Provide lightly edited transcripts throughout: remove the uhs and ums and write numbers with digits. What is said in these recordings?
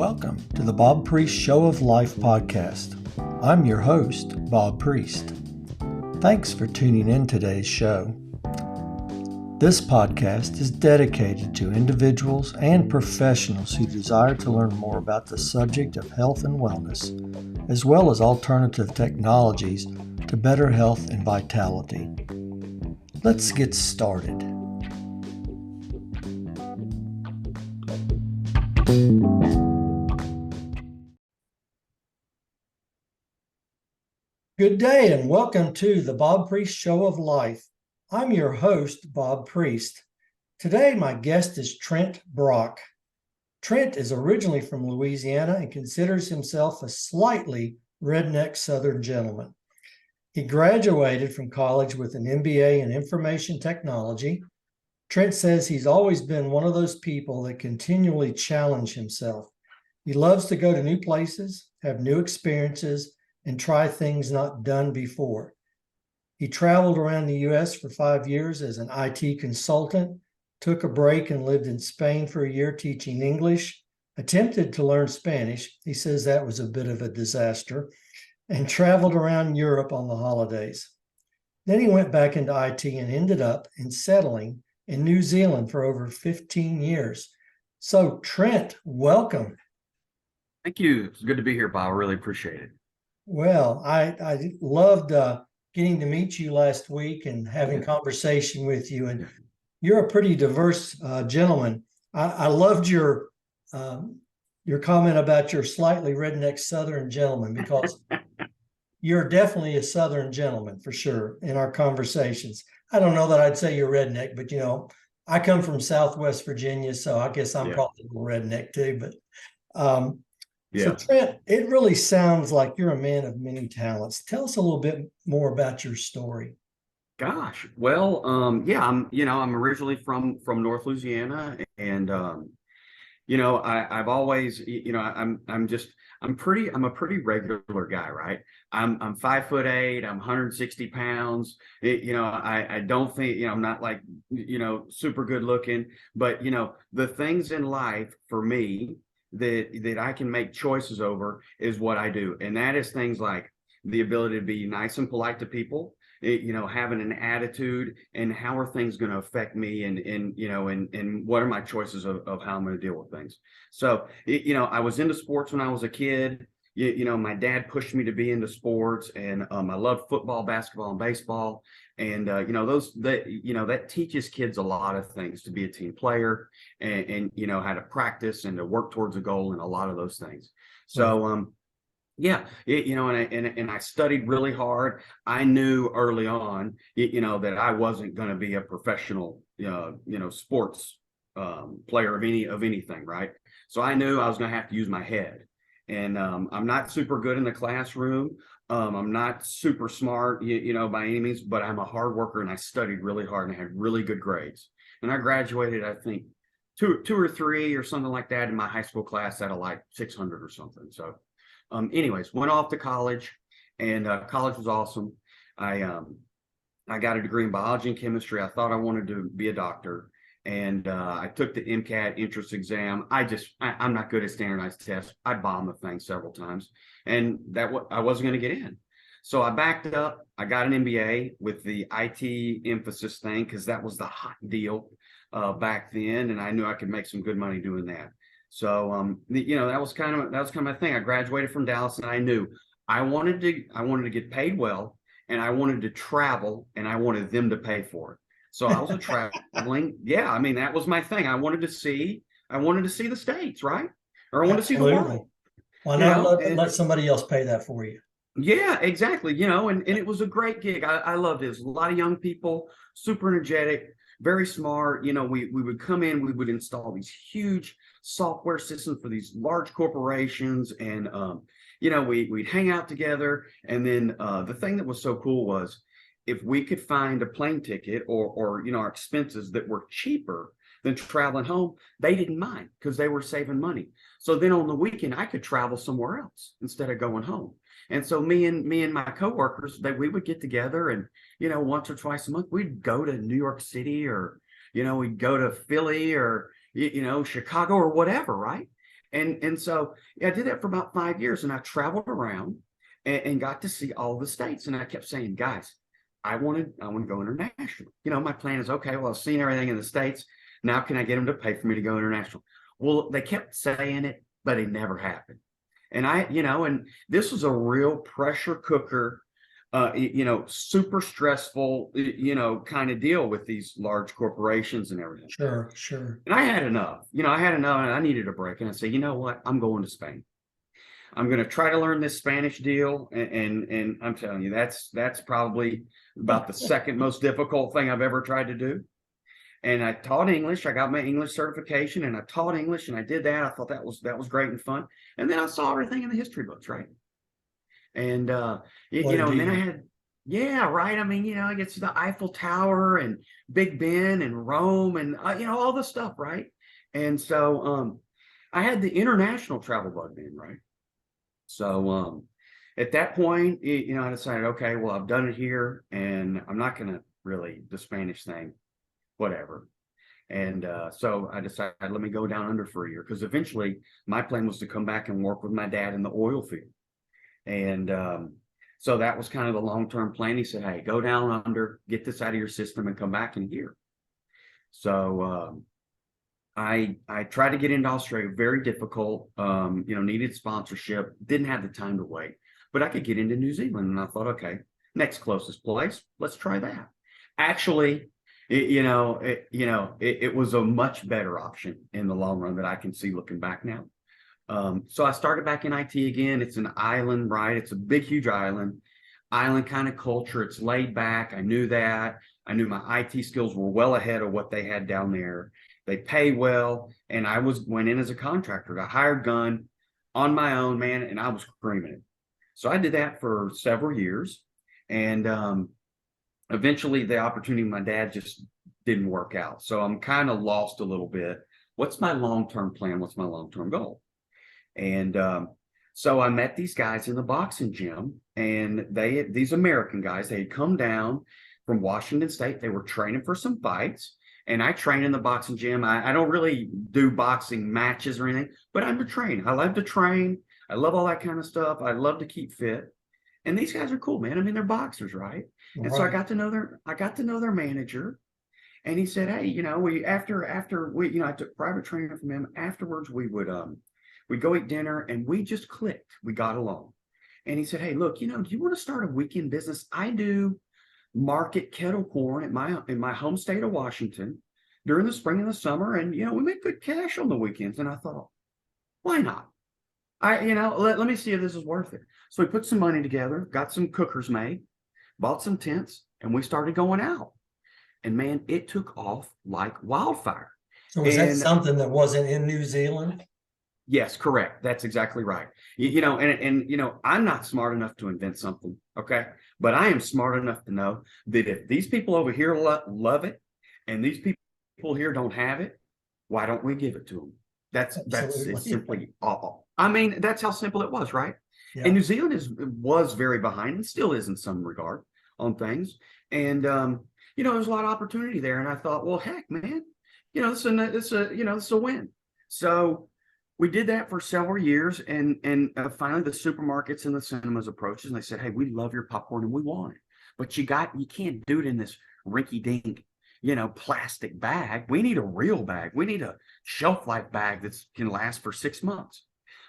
Welcome to the Bob Priest Show of Life podcast. I'm your host, Bob Priest. Thanks for tuning in today's show. This podcast is dedicated to individuals and professionals who desire to learn more about the subject of health and wellness, as well as alternative technologies to better health and vitality. Let's get started. Good day and welcome to the Bob Priest Show of Life. I'm your host, Bob Priest. Today, my guest is Trent Brock. Trent is originally from Louisiana and considers himself a slightly redneck Southern gentleman. He graduated from college with an MBA in information technology. Trent says he's always been one of those people that continually challenge himself. He loves to go to new places, have new experiences, and try things not done before. He traveled around the U.S. for 5 years as an IT consultant, took a break and lived in Spain for a year teaching English, attempted to learn Spanish. He says that was a bit of a disaster, and traveled around Europe on the holidays. Then he went back into IT and ended up settling in New Zealand for over 15 years. So Trent, welcome. Thank you. It's good to be here, Bob. I really appreciate it. Well, I loved getting to meet you last week and having conversation with you. And you're a pretty diverse gentleman. I loved your comment about your slightly redneck Southern gentleman, because you're definitely a Southern gentleman for sure in our conversations. I don't know that I'd say you're redneck, but I come from Southwest Virginia, so I guess I'm probably a little redneck too. But So Trent, it really sounds like you're a man of many talents. Tell us a little bit more about your story. Gosh, well, I'm originally from North Louisiana, and I've always, I'm a pretty regular guy, right? I'm 5'8", I'm 160 pounds. I don't think, I'm not like, super good looking, but the things in life for me that I can make choices over is what I do. And that is things like the ability to be nice and polite to people, having an attitude, and how are things going to affect me, and what are my choices of how I'm going to deal with things. So, I was into sports when I was a kid. My dad pushed me to be into sports, and I loved football, basketball, and baseball. And that teaches kids a lot of things, to be a team player, and how to practice and to work towards a goal, and a lot of those things. So and I studied really hard. I knew early on, that I wasn't going to be a professional, sports player of anything, right? So I knew I was going to have to use my head. And I'm not super good in the classroom. I'm not super smart, by any means, but I'm a hard worker, and I studied really hard, and I had really good grades. And I graduated, I think, two or three or something like that in my high school class out of like 600 or something. So anyways, went off to college, and college was awesome. I got a degree in biology and chemistry. I thought I wanted to be a doctor. And I took the MCAT entrance exam. I'm not good at standardized tests. I bombed the thing several times, and I wasn't going to get in. So I backed up. I got an MBA with the IT emphasis thing, because that was the hot deal back then, and I knew I could make some good money doing that. So that was kind of my thing. I graduated from Dallas, and I knew I wanted to get paid well, and I wanted to travel, and I wanted them to pay for it. So I was traveling. That was my thing. I wanted to see the States, right? Or I wanted to see the world. Why not let somebody else pay that for you? Yeah, exactly. And it was a great gig. I loved it. There's a lot of young people, super energetic, very smart. We would come in, we would install these huge software systems for these large corporations, and we'd hang out together. And then the thing that was so cool was, if we could find a plane ticket or our expenses that were cheaper than traveling home, they didn't mind, because they were saving money. So then on the weekend, I could travel somewhere else instead of going home. And so me and my coworkers, we would get together, and once or twice a month, we'd go to New York City, or we'd go to Philly, or Chicago, or whatever, right? And so yeah, I did that for about 5 years, and I traveled around and got to see all the states. And I kept saying, guys, I want to go international. My plan is, okay, well, I've seen everything in the states. Now can I get them to pay for me to go international? Well, they kept saying it, but it never happened. And and this was a real pressure cooker, super stressful, kind of deal with these large corporations and everything. Sure, sure. And I had enough. I had enough, and I needed a break. And I said, you know what? I'm going to Spain. I'm going to try to learn this Spanish deal, and I'm telling you, that's probably about the second most difficult thing I've ever tried to do. And I taught English. I got my English certification, and I taught English, and I did that. I thought that was great and fun. And then I saw everything in the history books, right? And and then I had, yeah, right. I mean, I get to the Eiffel Tower and Big Ben and Rome and all the stuff, right? And so I had the international travel bug then, right? So at that point, I decided, okay, well, I've done it here, and I'm not going to really the Spanish thing, whatever. And so I decided, let me go down under for a year, because eventually my plan was to come back and work with my dad in the oil field. And so that was kind of the long-term plan. He said, hey, go down under, get this out of your system, and come back in here. So I tried to get into Australia, very difficult, needed sponsorship, didn't have the time to wait, but I could get into New Zealand. And I thought, okay, next closest place, let's try that. Actually, it was a much better option in the long run that I can see looking back now. So I started back in IT again. It's an island, right? It's a big, huge island kind of culture. It's laid back. I knew that. I knew my IT skills were well ahead of what they had down there. They pay well. And I went in as a contractor, a hired gun on my own, man, and I was creaming it. So I did that for several years. And eventually the opportunity with my dad just didn't work out. So I'm kind of lost a little bit. What's my long-term plan? What's my long-term goal? And so I met these guys in the boxing gym, and these American guys, they had come down from Washington State. They were training for some fights, and I train in the boxing gym. I don't really do boxing matches or anything, but I'm a trainer. I love to train. I love all that kind of stuff. I love to keep fit. And these guys are cool, man. I mean, they're boxers, right? And so I got to know their manager. And he said, hey, after we, I took private training from him. Afterwards, we'd go eat dinner, and we just clicked. We got along. And he said, hey, look, do you want to start a weekend business? I do market kettle corn in my home state of Washington during the spring and the summer. And, we make good cash on the weekends. And I thought, why not? Let me see if this is worth it. So we put some money together, got some cookers made, bought some tents, and we started going out. And man, it took off like wildfire. So was that something that wasn't in New Zealand? Yes, correct. That's exactly right. I'm not smart enough to invent something, okay? But I am smart enough to know that if these people over here love it, and these people here don't have it, why don't we give it to them? That's it's simply all. I mean, that's how simple it was, right? Yeah. And New Zealand was very behind, and still is in some regard, on things. And there's a lot of opportunity there. And I thought, well, heck, man, it's a win. So we did that for several years, and finally the supermarkets and the cinemas approached us, and they said, hey, we love your popcorn and we want it, but you can't do it in this rinky-dink, plastic bag. We need a real bag. We need a shelf life bag that can last for 6 months.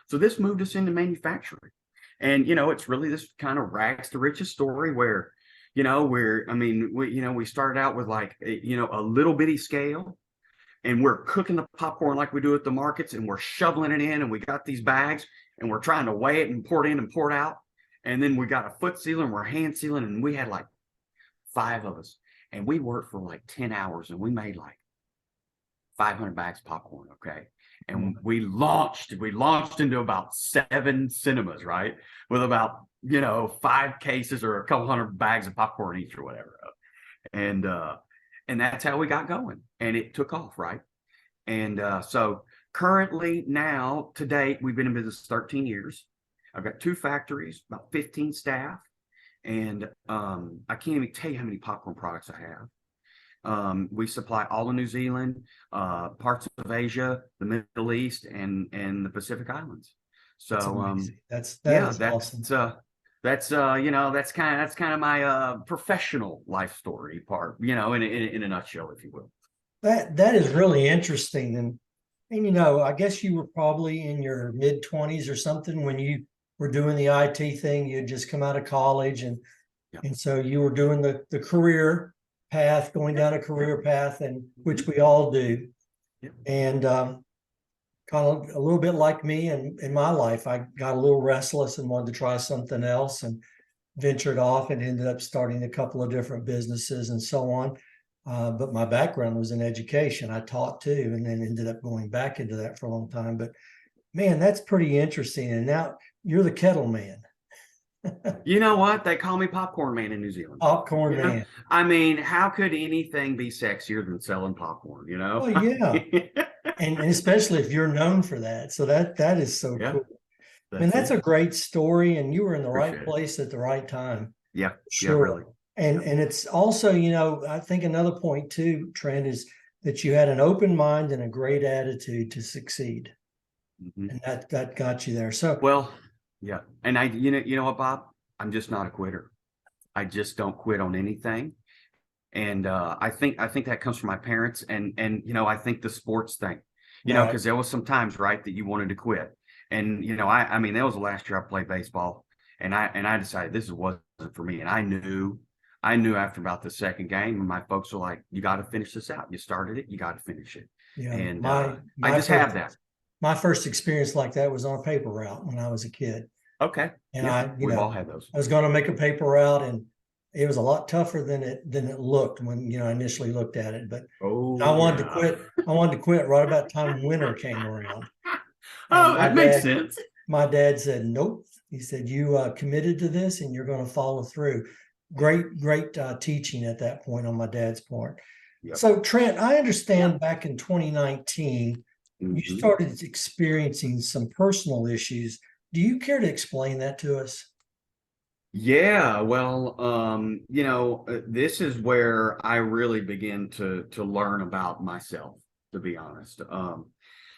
So this moved us into manufacturing. And, it's really this kind of rags to riches story where, we started out with like, a little bitty scale, and we're cooking the popcorn like we do at the markets, and we're shoveling it in, and we got these bags, and we're trying to weigh it and pour it in and pour it out. And then we got a foot sealer, and we're hand sealing, and we had like 5 of us, and we worked for like 10 hours, and we made like 500 bags of popcorn. Okay. And we launched into about 7 cinemas, right? With about, 5 cases or a couple hundred bags of popcorn each or whatever. And that's how we got going, and it took off, right? And so currently now, to date, we've been in business 13 years. I've got 2 factories, about 15 staff, and I can't even tell you how many popcorn products I have. We supply all of New Zealand, parts of Asia, the Middle East, and the Pacific Islands. That's So amazing. That yeah, is awesome. that's that's kind of my professional life story part, in a nutshell, if you will. That is really interesting. And I guess you were probably in your mid-20s or something when you were doing the IT thing. You had just come out of college, and Yeah. and so you were doing the career path, going down a career path, and which we all do. Yeah. And kind of a little bit like me in my life, I got a little restless and wanted to try something else, and ventured off and ended up starting a couple of different businesses and so on. But my background was in education. I taught too, and then ended up going back into that for a long time. But man, that's pretty interesting. And now you're the Kettle man. You know what? They call me Popcorn Man in New Zealand. Popcorn man. I mean, how could anything be sexier than selling popcorn, Oh yeah. And especially if you're known for that. So that is so Yeah, cool. Man, that's that's it. a great story, and you were in the right Appreciate it. place at the right time. Yeah, yeah, Sure. really. And it's also, I think another point too, Trent, is that you had an open mind and a great attitude to succeed. Mhm. And that got you there. So Well, yeah. And you know what, Bob? I'm just not a quitter. I just don't quit on anything. And I think that comes from my parents, and I think the sports thing, right. because there was some times, right, that you wanted to quit. And I mean, that was the last year I played baseball, and I decided this wasn't for me. And I knew after about the second game, and my folks were like, "You got to finish this out. You started it, you got to finish it." Yeah. And My I my just first have that. my first experience like that was on a paper route when I was a kid. Okay. And Yeah, we've all had those. I was going to make a paper route, and it was a lot tougher than it looked when, I initially looked at it. But I Oh wanted to yeah. quit. I wanted to quit right about the time winter came around. And Oh, that makes sense. my dad said, nope. He said, you committed to this and you're going to follow through. Great teaching at that point on my dad's part. Yep. So, Trent, I understand back in 2019, you Mhm. started experiencing some personal issues. Do you care to explain that to us? Yeah, well, this is where I really begin to learn about myself, to be honest.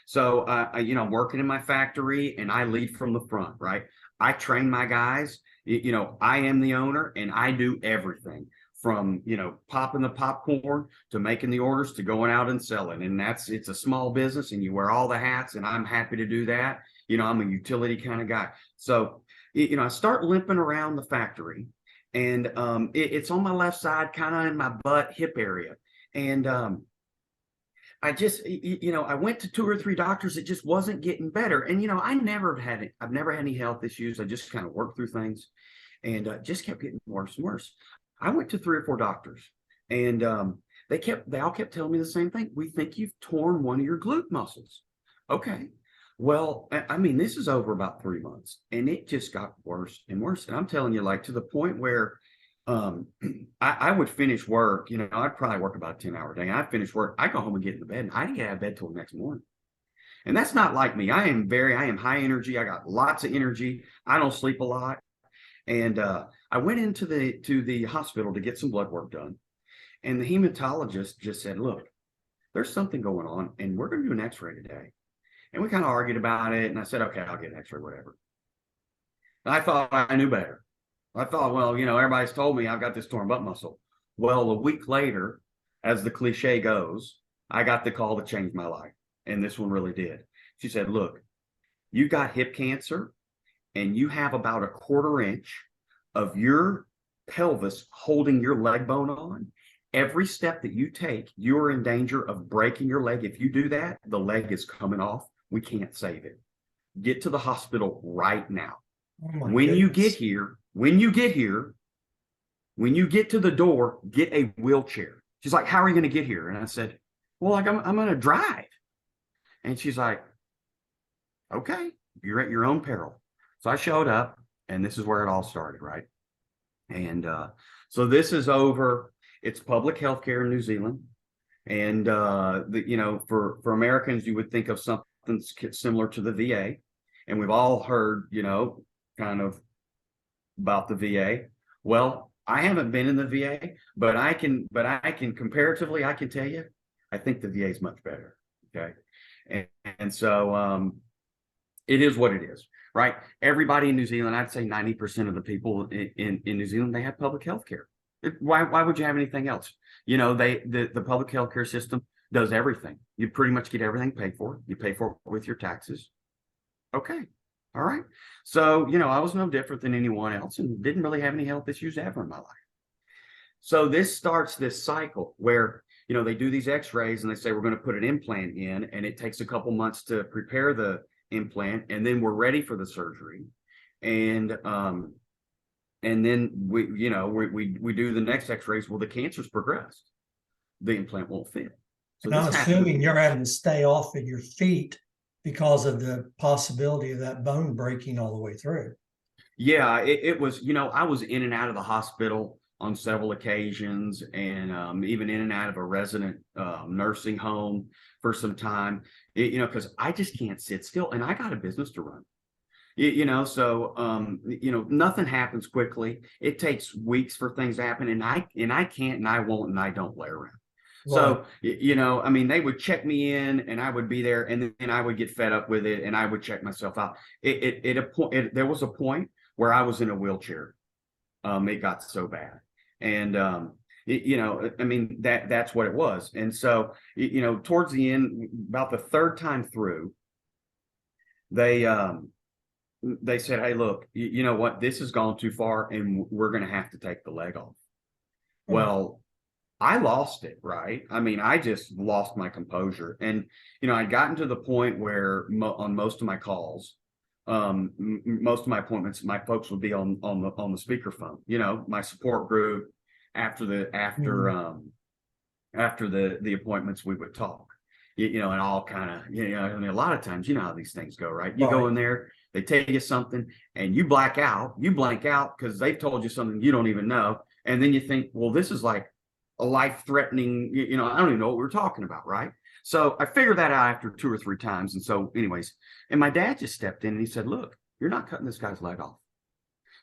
So I'm working in my factory and I lead from the front, right? I train my guys. I am the owner and I do everything from, popping the popcorn to making the orders to going out and selling. And it's a small business and you wear all the hats and I'm happy to do that. I'm a utility kind of guy. So I start limping around the factory, and it's on my left side, kind of in my butt, hip area. And I just, I went to 2 or 3 doctors. It just wasn't getting better. And, I've never had any health issues. I just kind of worked through things and just kept getting worse and worse. I went to 3 or 4 doctors and they all kept telling me the same thing. We think you've torn one of your glute muscles. Okay. Well, I mean, this is over about 3 months and it just got worse and worse. And I'm telling you, like to the point where um, I would finish work, I'd probably work about a 10-hour day. I'd finish work. I go home and get into bed and I didn't get out of bed till the next morning. And that's not like me. I am high energy. I got lots of energy. I don't sleep a lot. And I went into the hospital to get some blood work done. And the hematologist just said, look, there's something going on and we're going to do an x-ray today. And we kind of argued about it. And I said, okay, I'll get an x-ray, whatever. And I thought I knew better. I thought, well, everybody's told me I've got this torn butt muscle. Well, a week later, as the cliche goes, I got the call that changed my life. And this one really did. She said, look, you got hip cancer and you have about a 1/4 inch of your pelvis holding your leg bone on. Every step that you take, you're in danger of breaking your leg. If you do that, the leg is coming off. We can't save it. Get to the hospital right now. Oh my When you get goodness. here, when you get to the door, get a wheelchair. She's like, how are you going to get here? And I said, well, like I'm going to drive. And she's like, okay, you're at your own peril. So I showed up and this is where it all started, right? And so this is over. It's public health care in New Zealand. And, for Americans, you would think of something similar to the VA. And we've all heard, kind of about the VA. Well, I haven't been in the VA, but I can comparatively, I can tell you, I think the VA is much better. Okay. And so it is what it is, right? Everybody in New Zealand, I'd say 90% of the people in New Zealand, they have public health care. Why would you have anything else? The public health care system does everything. You pretty much get everything paid for. You pay for it with your taxes. Okay. All right. So, I was no different than anyone else and didn't really have any health issues ever in my life. So this starts this cycle where, they do these x-rays and they say, we're going to put an implant in, and it takes a couple months to prepare the implant, and then we're ready for the surgery. And then we do the next x-rays. Well, the cancer's progressed. The implant won't fit. So And I'm this happens. assuming you're having to stay off of your feet because of the possibility of that bone breaking all the way through. Yeah, it was, I was in and out of the hospital on several occasions, and even in and out of a resident nursing home for some time, because I just can't sit still, and I got a business to run. So nothing happens quickly. It takes weeks for things to happen, and I can't, and I won't, and I don't lay around. So, they would check me in and I would be there, and then I would get fed up with it and I would check myself out. There was a point where I was in a wheelchair. It got so bad. And, that's what it was. And so, towards the end, about the third time through, they said, hey, look, you know what, this has gone too far and we're going to have to take the leg off. Well, I lost it, right? I just lost my composure. And, I'd gotten to the point where on most of my calls, most of my appointments, my folks would be on the speakerphone, my support group. After the appointments, we would talk, and all kind of, a lot of times, how these things go, right? You go in there, they tell you something and you blank out because they've told you something you don't even know. And then you think, well, this is like a life-threatening, I don't even know what we're talking about, right? So I figured that out after 2 or 3 times. And so anyways, and my dad just stepped in and he said, look, you're not cutting this guy's leg off.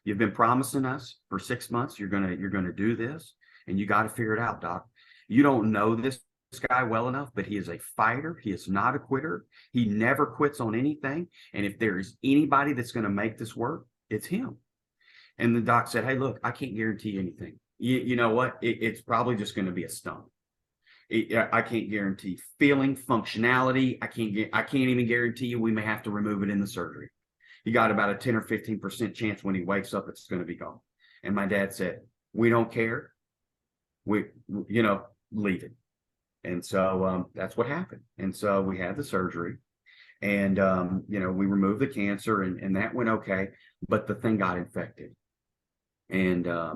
You've been promising us for 6 months you're gonna do this, and you got to figure it out, Doc. You don't know this guy well enough, but he is a fighter. He is not a quitter. He never quits on anything. And if there is anybody that's going to make this work, it's him. And the doc said, hey, look, I can't guarantee anything. You know what? It's probably just going to be a stunt. I can't guarantee feeling, functionality. I can't even guarantee you we may have to remove it in the surgery. You got about a 10 or 15% chance when he wakes up, it's going to be gone. And my dad said, we don't care. Leave it. And so that's what happened. And so we had the surgery, and, we removed the cancer, and that went okay. But the thing got infected. And, I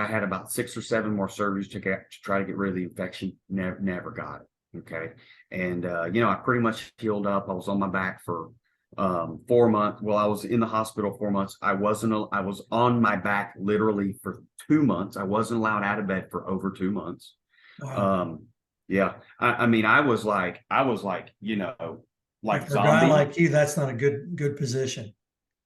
had about 6 or 7 more surgeries to try to get rid of the infection. Never got it. Okay. And, I pretty much healed up. I was on my back for 4 months. Well, I was in the hospital 4 months. I was on my back literally for 2 months. I wasn't allowed out of bed for over 2 months. Wow. Yeah. I was like, like For a zombie. guy like you, that's not a good position.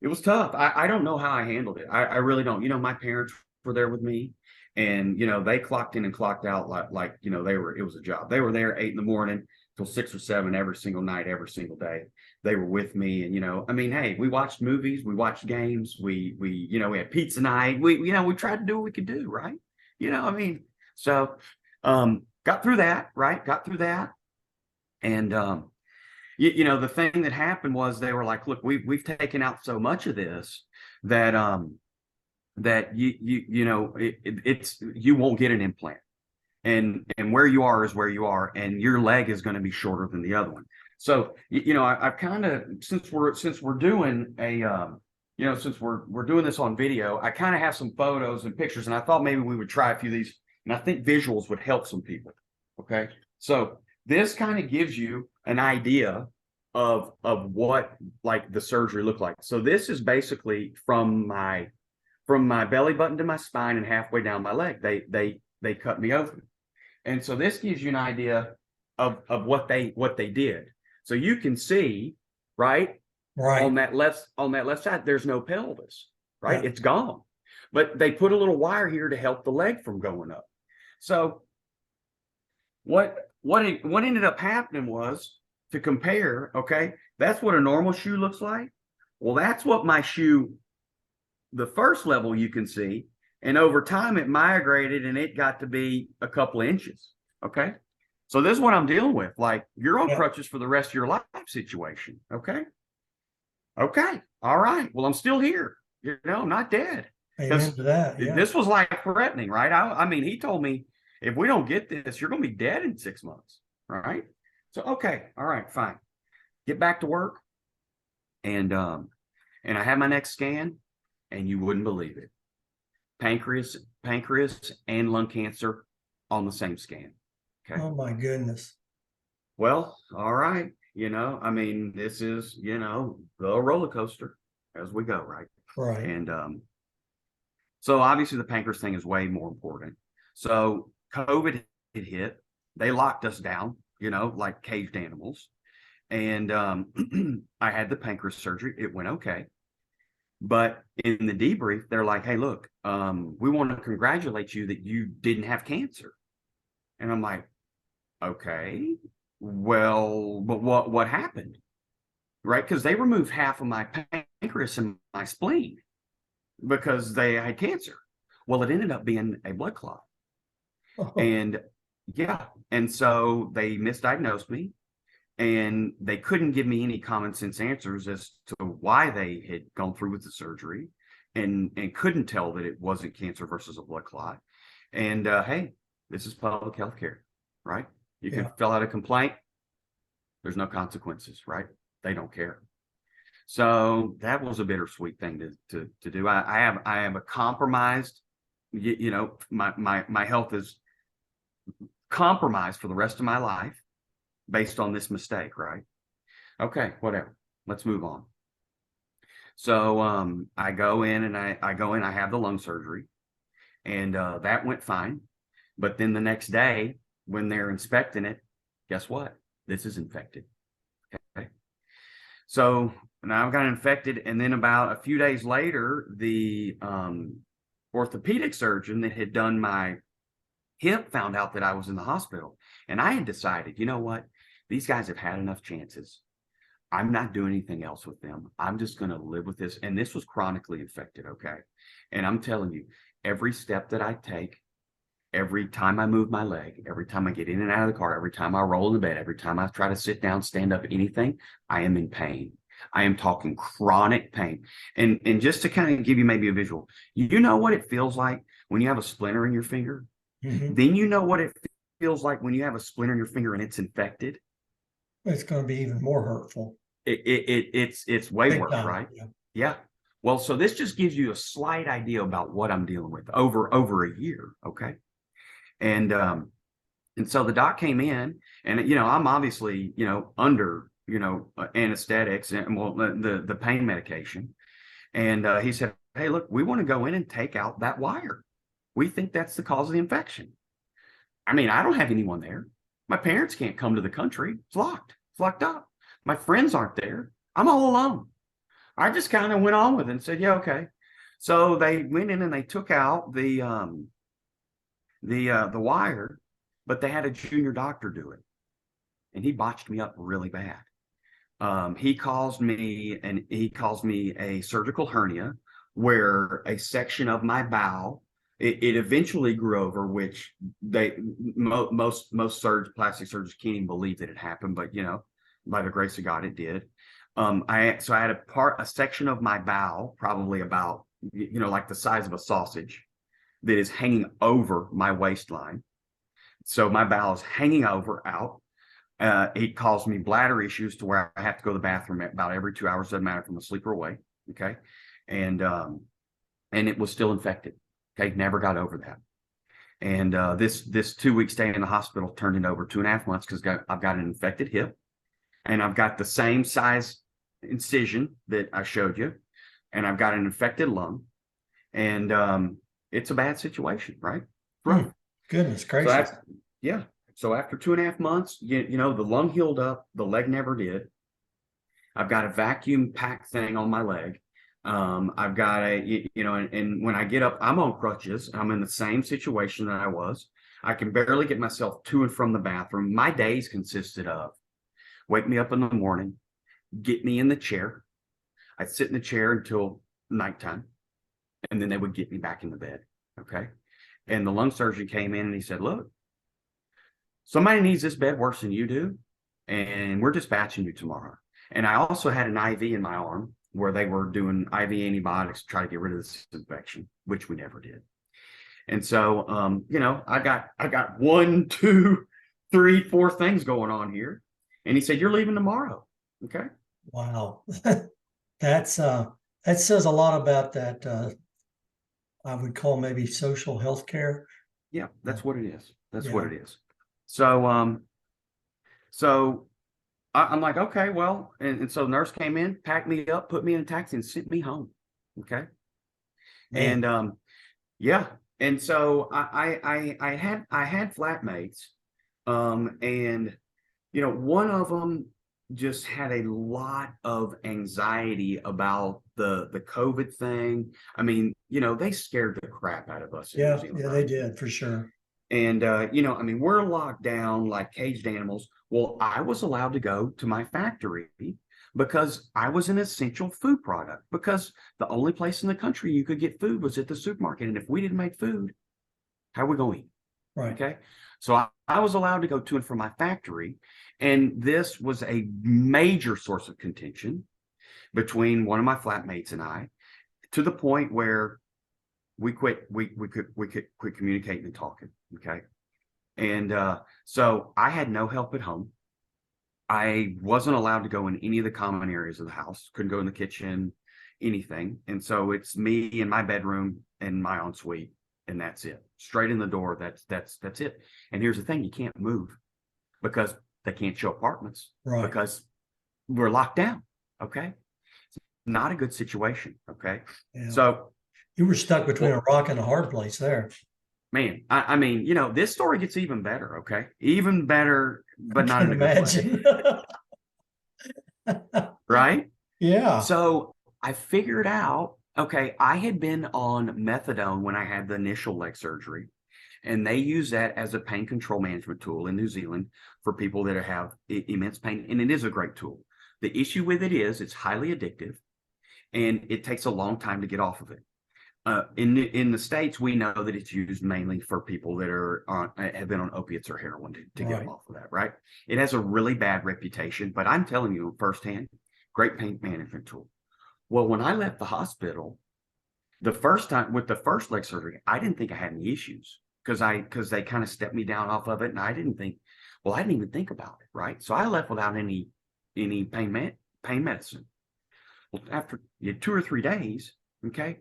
It was tough. I don't know how I handled it. I really don't. My parents were there with me, and they clocked in and clocked out like it was a job. They were there 8 a.m. till 6 or 7 every single night, every single day. They were with me, and hey, we watched movies, we watched games, we had pizza night. We tried to do what we could do, right? So got through that, right? Got through that. And the thing that happened was they were like, look, we've taken out so much of this that you won't get an implant. And where you are is where you are, and your leg is going to be shorter than the other one. So, I've kind of, since we're doing since we're doing this on video, I kind of have some photos and pictures, and I thought maybe we would try a few of these, and I think visuals would help some people. Okay. So this kind of gives you an idea of what like the surgery looked like. So this is basically from my belly button to my spine and halfway down my leg. They cut me open. And so this gives you an idea of what they did. So you can see, right? On that left side, there's no pelvis, right? Yeah. It's gone. but they put a little wire here to help the leg from going up. So what ended up happening was, to compare, okay, that's what a normal shoe looks like. Well, that's what my shoe, the first level you can see, and over time it migrated and it got to be a couple of inches. Okay. So this is what I'm dealing with. Like, you're on crutches for the rest of your life situation. Okay. Okay. All right. Well, I'm still here. I'm not dead. Amen to that. Yeah. This was like threatening, right? I mean, he told me, if we don't get this, you're going to be dead in 6 months. Right. So, okay. All right, fine. Get back to work. And I had my next scan, and you wouldn't believe it. Pancreas and lung cancer on the same scan. Okay. Oh my goodness. Well, all right. I mean, this is, the roller coaster as we go, right? Right. And so obviously the pancreas thing is way more important. So COVID had hit. They locked us down, like caged animals. And I had the pancreas surgery. It went okay. But in the debrief, they're like, hey, look, we want to congratulate you that you didn't have cancer. And I'm like, okay, well, but what happened? Right? Because they removed half of my pancreas and my spleen because they had cancer. Well, it ended up being a blood clot. Oh. And yeah. And so they misdiagnosed me. And they couldn't give me any common sense answers as to why they had gone through with the surgery, and couldn't tell that it wasn't cancer versus a blood clot. And hey, this is public health care, right? You can fill out a complaint. There's no consequences, right? They don't care. So that was a bittersweet thing to do. I have a compromised, my health is compromised for the rest of my life, based on this mistake, right? Okay, whatever. Let's move on. So I go in, I have the lung surgery, and that went fine. But then the next day, when they're inspecting it, guess what? This is infected. Okay. So now I've got infected, and then about a few days later, the orthopedic surgeon that had done my hip found out that I was in the hospital. And I had decided, you know what? These guys have had enough chances. I'm not doing anything else with them. I'm just going to live with this. And this was chronically infected, okay? And I'm telling you, every step that I take, every time I move my leg, every time I get in and out of the car, every time I roll in the bed, every time I try to sit down, stand up, anything, I am in pain. I am talking chronic pain. And just to kind of give you maybe a visual, you know what it feels like when you have a splinter in your finger? Mm-hmm. Then you know what it feels like when you have a splinter in your finger and it's infected. It's going to be even more hurtful. It's way Big worse, time. right? Yeah. Well, so this just gives you a slight idea about what I'm dealing with over a year. Okay. And so the doc came in, and I'm obviously under anesthetics and the pain medication, and he said, hey, look, we want to go in and take out that wire. We think that's the cause of the infection. I mean, I don't have anyone there. My parents can't come to the country. It's locked. It's locked up. My friends aren't there. I'm all alone. I just kind of went on with it and said, yeah, okay. So they went in and they took out the wire, but they had a junior doctor do it, and he botched me up really bad. He calls me a surgical hernia, where a section of my bowel, it eventually grew over, which most plastic surgeons can't even believe that it happened, but by the grace of God, it did. I had a section of my bowel, probably about like the size of a sausage, that is hanging over my waistline. So my bowel is hanging over out. It caused me bladder issues to where I have to go to the bathroom about every 2 hours. Doesn't matter if I'm asleep or awake. Okay, and it was still infected. Okay, never got over that. And this 2 week stay in the hospital turned into over 2.5 months, because I've got an infected hip, and I've got the same size incision that I showed you, and I've got an infected lung, and it's a bad situation, right? Right. Goodness gracious. So after 2.5 months, the lung healed up, the leg never did. I've got a vacuum pack thing on my leg. I've got and when I get up, I'm on crutches. I'm in the same situation that I was. I can barely get myself to and from the bathroom. My days consisted of wake me up in the morning, get me in the chair. I'd sit in the chair until nighttime, and then they would get me back in the bed. Okay. And the lung surgeon came in and he said, look, somebody needs this bed worse than you do, and we're dispatching you tomorrow. And I also had an IV in my arm where they were doing IV antibiotics to try to get rid of this infection, which we never did. And so, I got one, two, three, four things going on here. And he said, you're leaving tomorrow. Okay. Wow. That's that says a lot about that I would call maybe social health care. Yeah, that's what it is. That's what Yeah. it is. So I'm like, okay, well, and so the nurse came in, packed me up, put me in a taxi, and sent me home. Okay. Man. And yeah. And so I had flatmates. And one of them just had a lot of anxiety about the COVID thing. I mean, they scared the crap out of us in New Yeah, Zealand, yeah, they right? did for sure. And I mean, we're locked down like caged animals. Well, I was allowed to go to my factory because I was an essential food product, because the only place in the country you could get food was at the supermarket. And if we didn't make food, how are we going to eat? Right. Okay. So I was allowed to go to and from my factory. And this was a major source of contention between one of my flatmates and I, to the point where we could quit communicating and talking. Okay. And so I had no help at home. I wasn't allowed to go in any of the common areas of the house, couldn't go in the kitchen, anything. And so it's me in my bedroom and my ensuite, and that's it. Straight in the door. That's it. And here's the thing: you can't move because they can't show apartments Right. because we're locked down. Okay. It's not a good situation. Okay. Yeah. So, You were stuck between well, a rock and a hard place there. man, I mean, this story gets even better. Okay. Even better, I but not can in a good way. imagine. Right. Yeah. So I figured out, okay, I had been on methadone when I had the initial leg surgery, and they use that as a pain control management tool in New Zealand for people that have immense pain. And it is a great tool. The issue with it is it's highly addictive, and it takes a long time to get off of it. In the States, we know that it's used mainly for people that have been on opiates or heroin to get them Right. off of that, right? It has a really bad reputation, but I'm telling you firsthand, great pain management tool. Well, when I left the hospital, the first time with the first leg surgery, I didn't think I had any issues because they kind of stepped me down off of it, and I didn't even think about it, right? So I left without any pain medicine. Well, after 2 or 3 days, okay,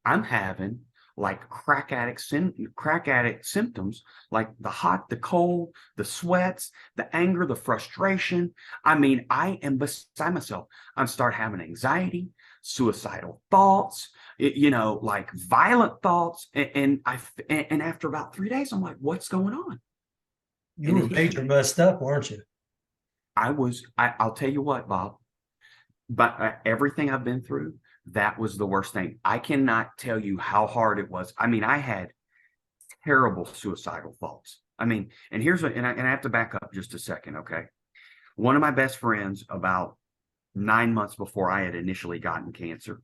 I'm having like crack addict symptoms, like the hot, the cold, the sweats, the anger, the frustration. I mean, I am beside myself. I'm start having anxiety, suicidal thoughts, like violent thoughts. And after about 3 days, I'm like, what's going on? You And were it hit major me. messed up, weren't you? I'll tell you what, Bob, but everything I've been through, that was the worst thing. I cannot tell you how hard it was. I mean, I had terrible suicidal thoughts. I mean, and I have to back up just a second, okay? One of my best friends, about 9 months before I had initially gotten cancer,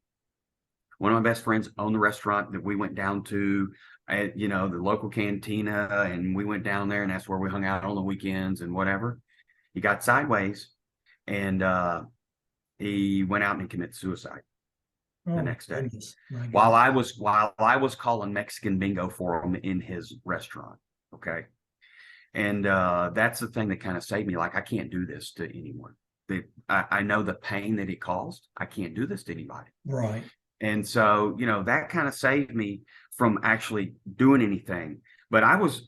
one of my best friends owned the restaurant that we went down to at, the local cantina, and we went down there, and that's where we hung out on the weekends and whatever. He got sideways, and he went out and he committed suicide the Oh my next day goodness. My while goodness. I was calling Mexican bingo for him in his restaurant. Okay. And that's the thing that kind of saved me. Like, I can't do this to anyone. I know the pain that it caused. I can't do this to anybody. Right. And so, that kind of saved me from actually doing anything. But I was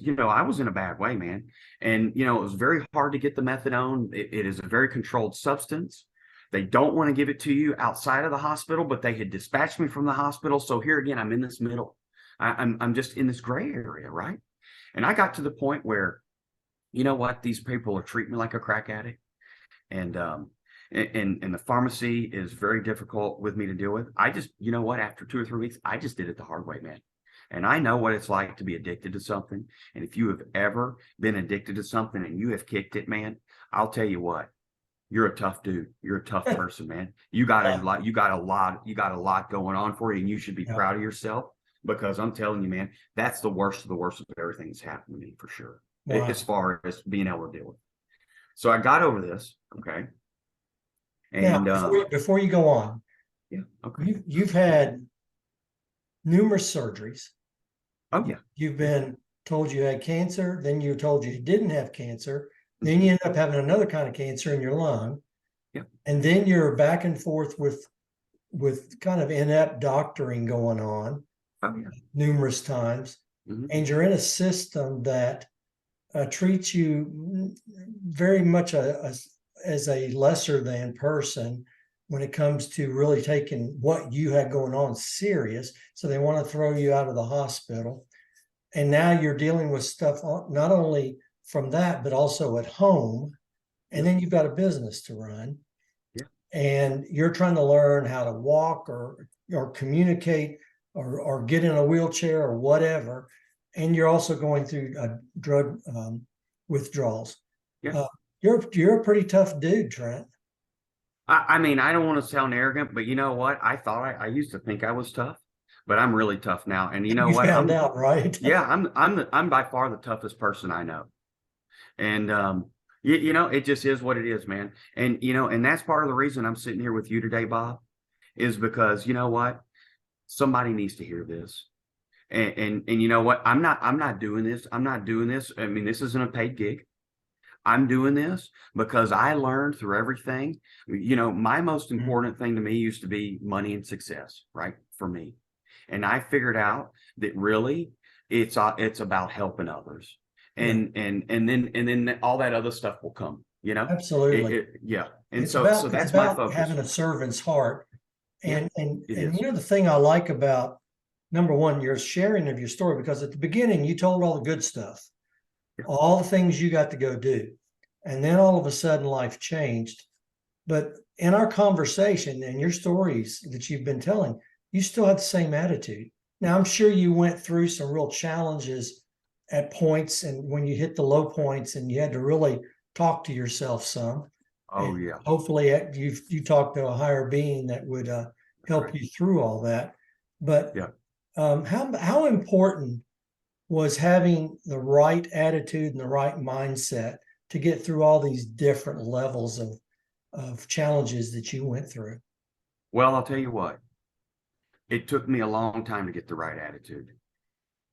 in a bad way, man. And, it was very hard to get the methadone. It is a very controlled substance. They don't want to give it to you outside of the hospital, but they had dispatched me from the hospital. So here again, I'm in this middle. I'm just in this gray area, right? And I got to the point where, you know what, these people are treating me like a crack addict. And and the pharmacy is very difficult with me to deal with. I just, you know what, after 2 or 3 weeks, I just did it the hard way, man. And I know what it's like to be addicted to something. And if you have ever been addicted to something and you have kicked it, man, I'll tell you what, you're a tough dude. You're a tough person, man. You got a Yeah, lot, you got a lot going on for you, and you should be yeah, proud of yourself, because I'm telling you, man, that's the worst of the worst of everything that's happened to me for sure, as wow. far as being able to deal with it. So I got over this, okay. Now, And before you go on, yeah, okay. you've had numerous surgeries. Oh yeah. You've Yeah. been told you had cancer, then you were told you didn't have cancer, then Mhm. you end up having another kind of cancer in your lung, Yeah. and then you're back and forth with kind of inept doctoring going on Oh yeah. numerous times, Mhm. and you're in a system that treats you very much as a lesser than person when it comes to really taking what you had going on serious. So they want to throw you out of the hospital. And now you're dealing with stuff not only from that, but also at home. And Yeah. then you've got a business to run. Yeah. And you're trying to learn how to walk or communicate or get in a wheelchair or whatever. And you're also going through drug withdrawals. Yeah. Uh, you're a pretty tough dude, Trent. I mean, I don't want to sound arrogant, but you know what? I used to think I was tough, but I'm really tough now. And you know You what? found out, right? Yeah, I'm by far the toughest person I know. And you know, it just is what it is, man. And you know, and that's part of the reason I'm sitting here with you today, Bob, is because you know what? Somebody needs to hear this. And you know what? I'm not doing this. I'm not doing this. I mean, this isn't a paid gig. I'm doing this because I learned through everything. You know, my most Mhm. important thing to me used to be money and success, right? For me. And I figured out that really it's about helping others. Yeah, And then all that other stuff will come, you know? absolutely. Yeah. And It's so about it's that's my about having focus. a servant's heart. Yeah, it And is. the thing I like about number one, your sharing of your story, because at the beginning you told all the good stuff, Yeah, all the things you got to go do. And then all of a sudden life changed. But in our conversation and your stories that you've been telling, you still have the same attitude. Now, I'm sure you went through some real challenges at points and when you hit the low points and you had to really talk to yourself some. And oh yeah, hopefully you talked to a higher being that would that's help right. you through all that. But Yeah. how important was having the right attitude and the right mindset to get through all these different levels of challenges that you went through? Well, I'll tell you what, it took me a long time to get the right attitude.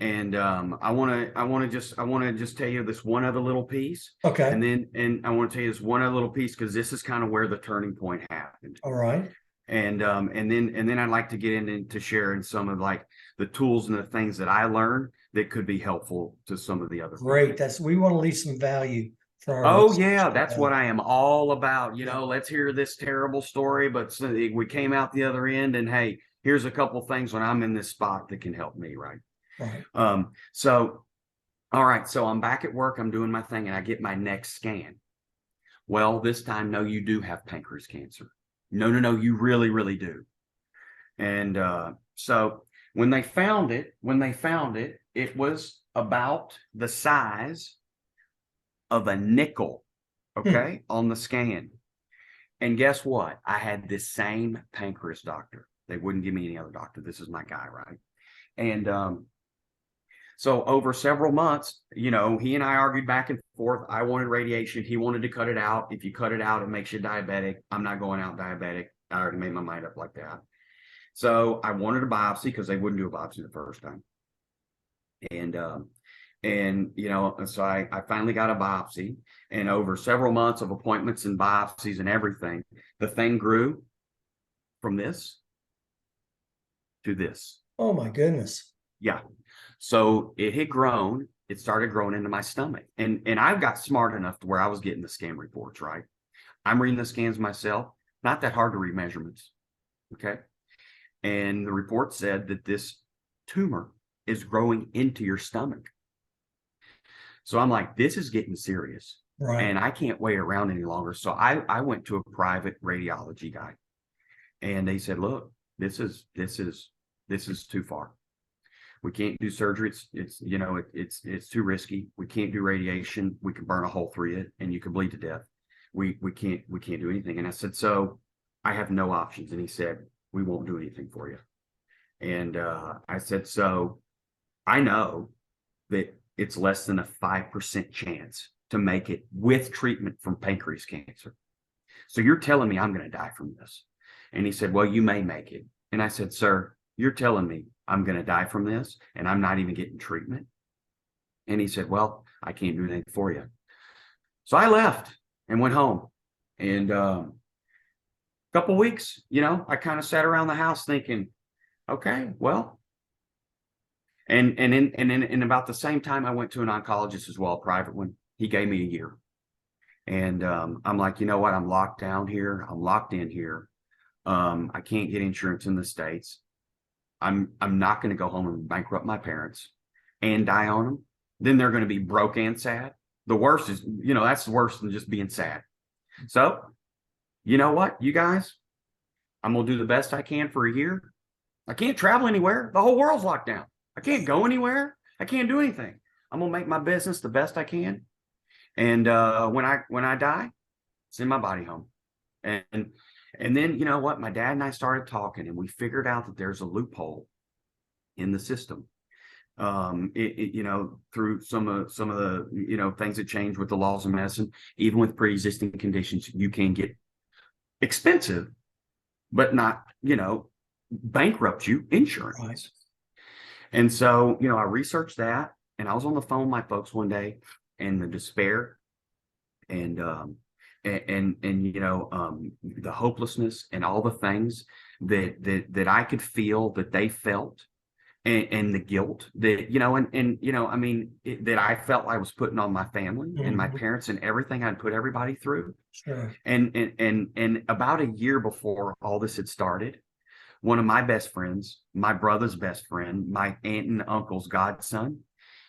And I want to just tell you this one other little piece, Okay. and I want to tell you this one other little piece because this is kind of where the turning point happened. All right. And then I'd like to get into sharing some of like the tools and the things that I learned that could be helpful to some of the other Great. people. That's we want to leave some value for our Oh listeners yeah, to that's what know. I am all about. You Yeah. know, let's hear this terrible story, but we came out the other end, and hey, here's a couple things when I'm in this spot that can help me, right? Right. So all right, so I'm back at work, I'm doing my thing, and I get my next scan. Well, this time, no, you do have pancreas cancer. No, no, no, you really, really do. And so when they found it, it was about the size of a nickel, Hmm. okay, on the scan. And guess what? I had this same pancreas doctor. They wouldn't give me any other doctor. This is my guy, right? And so over several months, you know, he and I argued back and forth. I wanted radiation. He wanted to cut it out. If you cut it out, it makes you diabetic. I'm not going out diabetic. I already made my mind up like that. So I wanted a biopsy because they wouldn't do a biopsy the first time. And you know, and so I finally got a biopsy. And over several months of appointments and biopsies and everything, the thing grew from this to this. Oh my goodness. Yeah. So it had grown, it started growing into my stomach. And I got smart enough to where I was getting the scan reports, right? I'm reading the scans myself, not that hard to read measurements. Okay. And the report said that this tumor is growing into your stomach. So I'm like, this is getting serious. Right. and I can't wait around any longer. So I went to a private radiology guy, and they said, look, this is too far. We can't do surgery. It's too risky. We can't do radiation. We can burn a hole through it and you can bleed to death. We can't do anything. And I said, so I have no options. And he said, we won't do anything for you. And I said, so I know that it's less than a 5% chance to make it with treatment from pancreas cancer. So you're telling me I'm going to die from this? And he said, well, you may make it. And I said, sir, you're telling me I'm going to die from this and I'm not even getting treatment? And he said, well, I can't do anything for you. So I left and went home. And a couple of weeks, I kind of sat around the house thinking, okay, well, and in about the same time, I went to an oncologist as well, a private one. He gave me a year. And I'm like, you know what? I'm locked down here. I'm locked in here. I can't get insurance in the States. I'm not going to go home and bankrupt my parents and die on them. Then they're going to be broke and sad. The worst is, that's worse than just being sad. So, you know what, you guys? I'm going to do the best I can for a year. I can't travel anywhere. The whole world's locked down. I can't go anywhere. I can't do anything. I'm going to make my business the best I can. And when I die, send my body home. And then, you know what? My dad and I started talking, and we figured out that there's a loophole in the system. Through some of the, things that change with the laws of medicine, even with pre-existing conditions, you can get expensive, but not, bankrupt you insurance. Right. And so, I researched that, and I was on the phone with my folks one day, and the despair and the hopelessness and all the things that I could feel that they felt, and the guilt that, that I felt I was putting on my family and my parents and everything I'd put everybody through. Sure. And about a year before all this had started, one of my best friends, my brother's best friend, my aunt and uncle's godson,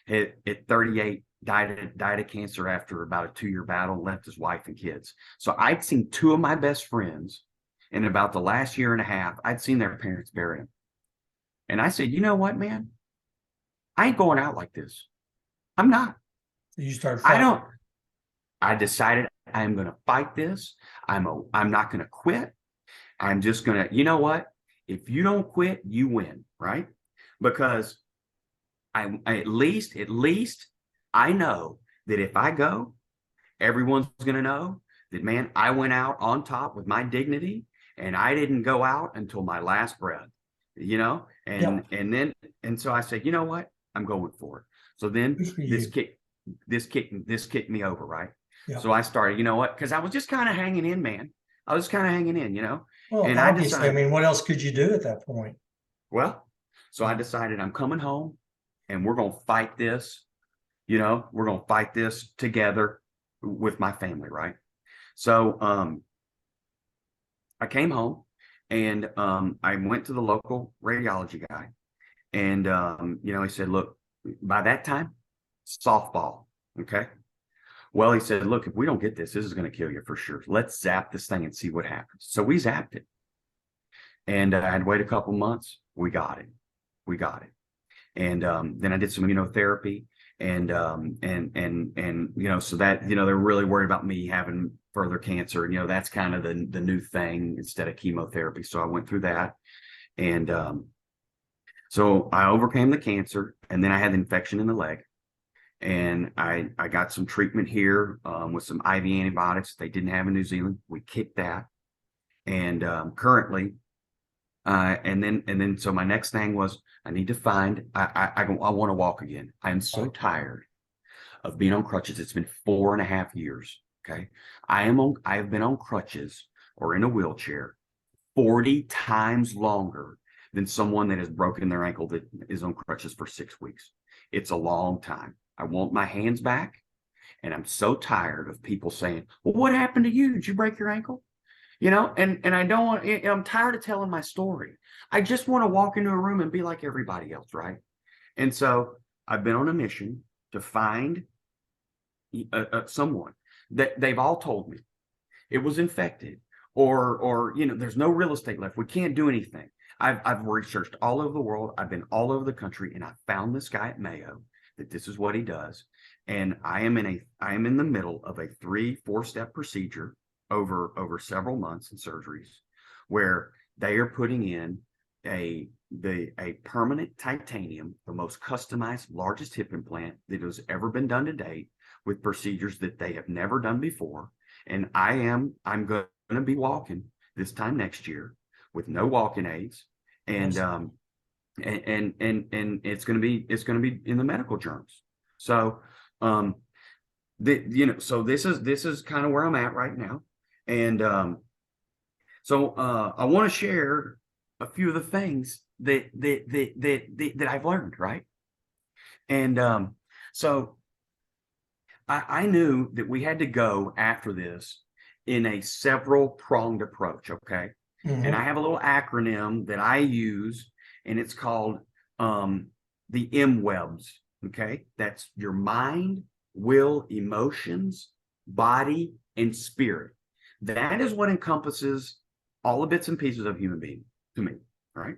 at 38, died of cancer after about a 2-year battle, left his wife and kids. So I'd seen two of my best friends in about the last year and a half. I'd seen their parents bury them. And I said, you know what, man? I ain't going out like this. I'm not. You start fighting. I decided I'm going to fight this. I'm not going to quit. I'm just going to, you know what? If you don't quit, you win, right? Because I at least I know that if I go, everyone's going to know that, man, I went out on top with my dignity, and I didn't go out until my last breath, and so I said, you know what? I'm going for it. So then this kicked me over, right? Yeah. So I started, you know what? Because I was just kind of hanging in, man. I was kind of hanging in, Well, and obviously, I mean, what else could you do at that point? Well, so I decided I'm coming home, and we're going to fight this. We're going to fight this together with my family, right? So I came home, and I went to the local radiology guy, and he said, look, by that time, softball, okay? Well, he said, look, if we don't get this is going to kill you for sure. Let's zap this thing and see what happens. So we zapped it, and I had to wait a couple months. We got it. And then I did some immunotherapy. And so that, they're really worried about me having further cancer. And, that's kind of the new thing instead of chemotherapy. So I went through that. And so I overcame the cancer, and then I had the infection in the leg. And I got some treatment here with some IV antibiotics they didn't have in New Zealand. We kicked that. And currently, so my next thing was, I need to find, I want to walk again. I am so tired of being on crutches. It's been 4.5 years. Okay. I have been on crutches or in a wheelchair 40 times longer than someone that has broken their ankle that is on crutches for 6 weeks. It's a long time. I want my hands back. And I'm so tired of people saying, well, what happened to you? Did you break your ankle? And I don't want, I'm tired of telling my story. I just want to walk into a room and be like everybody else, right? And so I've been on a mission to find someone that they've all told me it was infected, or there's no real estate left. We can't do anything. I've researched all over the world. I've been all over the country, and I found this guy at Mayo that this is what he does. And I am in the middle of a 3-4 step procedure over several months and surgeries where they are putting in a permanent titanium, the most customized, largest hip implant that has ever been done to date, with procedures that they have never done before. And I'm going to be walking this time next year with no walking aids, and and it's going to be in the medical journals. So so this is kind of where I'm at right now. And so I want to share a few of the things that I've learned, right? And so I knew that we had to go after this in a several pronged approach. Okay. And I have a little acronym that I use, and it's called the MWebs. Okay. That's your mind, will, emotions, body, and spirit. That is what encompasses all the bits and pieces of human being to me. Right.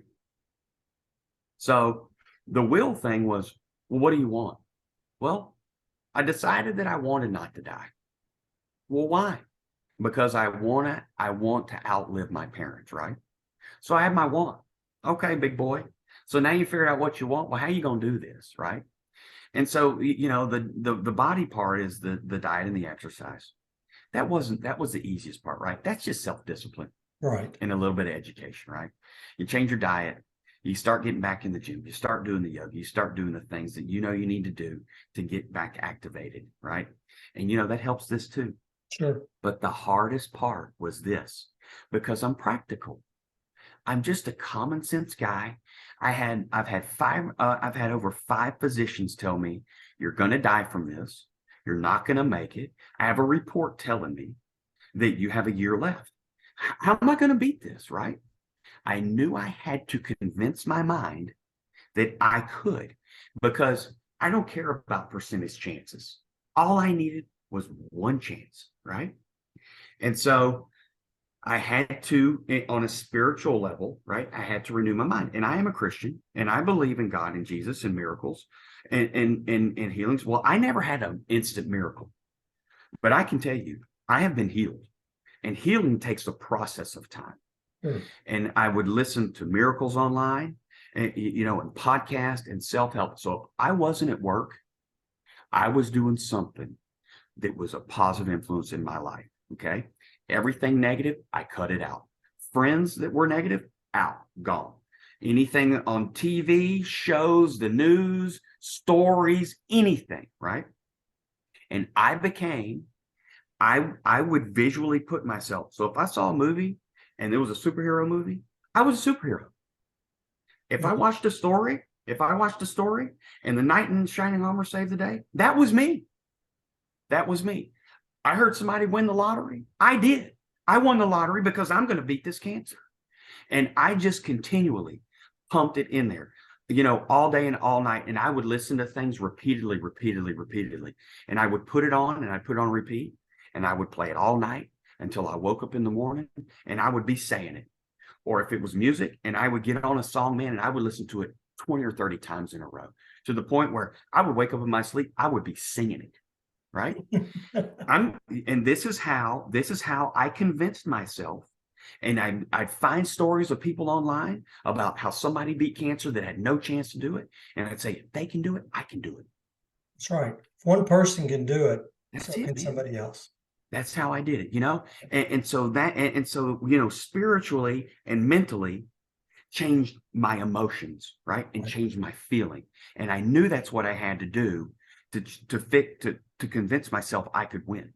So the will thing was, well, what do you want? Well, I decided that I wanted not to die. Well, why? Because I want to outlive my parents, right? So I had my want. Okay, big boy. So now you figured out what you want. Well, how are you going to do this, right? And so, the body part is the diet and the exercise. That was the easiest part, right? That's just self-discipline. Right. And a little bit of education, right? You change your diet. You start getting back in the gym. You start doing the yoga. You start doing the things that you need to do to get back activated, right? And that helps this too. Sure. But the hardest part was this, because I'm practical. I'm just a common sense guy. I've had over 5 physicians tell me, you're going to die from this. You're not going to make it. I have a report telling me that you have a year left. How am I going to beat this, right? I knew I had to convince my mind that I could, because I don't care about percentage chances. All I needed was one chance, right? And so I had to, on a spiritual level, right? I had to renew my mind. And I am a Christian, and I believe in God and Jesus and miracles and healings. Well, I never had an instant miracle, but I can tell you, I have been healed, and healing takes a process of time. And I would listen to miracles online, and podcast and self-help. So if I wasn't at work, I was doing something that was a positive influence in my life. Okay. Everything negative, I cut it out. Friends that were negative, out, gone. Anything on TV, shows, the news, stories, anything, right? And I would visually put myself. So if I saw a movie and there was a superhero movie, I was a superhero. If I watched a story and the knight in shining armor saved the day, that was me. That was me. I heard somebody win the lottery. I did. I won the lottery because I'm going to beat this cancer. And I just continually pumped it in there, all day and all night. And I would listen to things repeatedly. And I would put it on, and I'd put it on repeat, and I would play it all night until I woke up in the morning, and I would be saying it. Or if it was music, and I would get on a song, man, and I would listen to it 20 or 30 times in a row, to the point where I would wake up in my sleep, I would be singing it. Right. And this is how I convinced myself. And I'd find stories of people online about how somebody beat cancer that had no chance to do it. And I'd say, if they can do it, I can do it. That's right. If one person can do it, so can somebody else. That's how I did it, and so spiritually and mentally changed my emotions, right? And changed my feeling. And I knew that's what I had to do to convince myself I could win.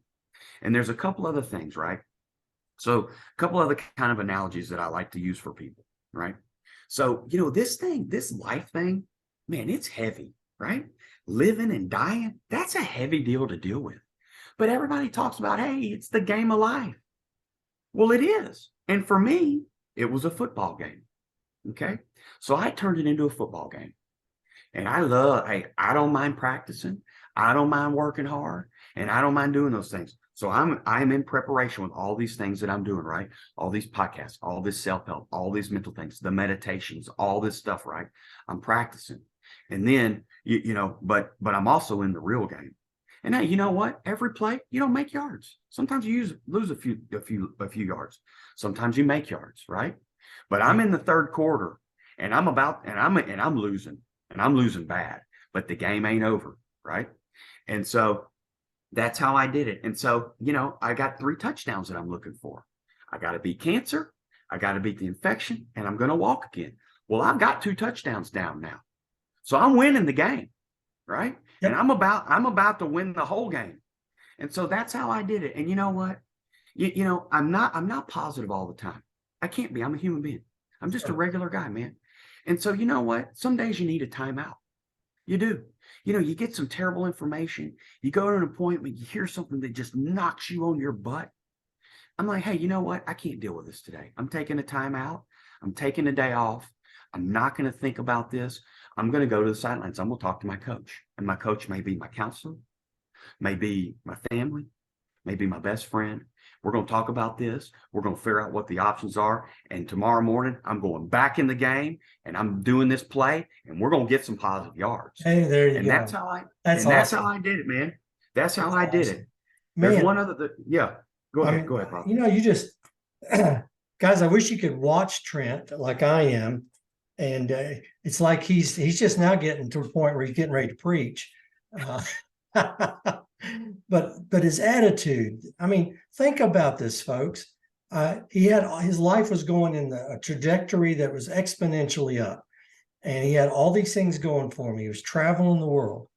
And there's a couple other things, right? So a couple other kind of analogies that I like to use for people, right? So, this life thing, man, it's heavy, right? Living and dying, that's a heavy deal to deal with. But everybody talks about, hey, it's the game of life. Well, it is. And for me, it was a football game. Okay. So I turned it into a football game. And I don't mind practicing. I don't mind working hard. And I don't mind doing those things. So I'm in preparation with all these things that I'm doing, right? All these podcasts, all this self-help, all these mental things, the meditations, all this stuff, right? I'm practicing. And then but I'm also in the real game. And hey, you know what? Every play, you don't make yards. Sometimes you lose a few yards. Sometimes you make yards, right? But I'm in the third quarter and I'm losing bad, but the game ain't over, right? And so that's how I did it. And so, I got 3 touchdowns that I'm looking for. I got to beat cancer, I got to beat the infection, and I'm going to walk again. Well, I've got 2 touchdowns down now. So I'm winning the game, right? Yep. And I'm about to win the whole game. And so that's how I did it. And you know what? I'm not positive all the time. I can't be. I'm a human being. I'm just a regular guy, man. And so you know what? Some days you need a timeout. You do. You get some terrible information. You go to an appointment, you hear something that just knocks you on your butt. I'm like, hey, you know what? I can't deal with this today. I'm taking a timeout. I'm taking a day off. I'm not going to think about this. I'm going to go to the sidelines. I'm going to talk to my coach. And my coach may be my counselor, may be my family, may be my best friend. We're going to talk about this. We're going to figure out what the options are. And tomorrow morning, I'm going back in the game and I'm doing this play and we're going to get some positive yards. Hey, there you and go. That's how I did it, man. That's how I did it. There's one other, yeah. Go ahead, Bob. You just, guys, I wish you could watch Trent like I am. And it's like he's just now getting to a point where he's getting ready to preach. But his attitude, think about this, folks. His life was going in a trajectory that was exponentially up. And he had all these things going for him. He was traveling the world.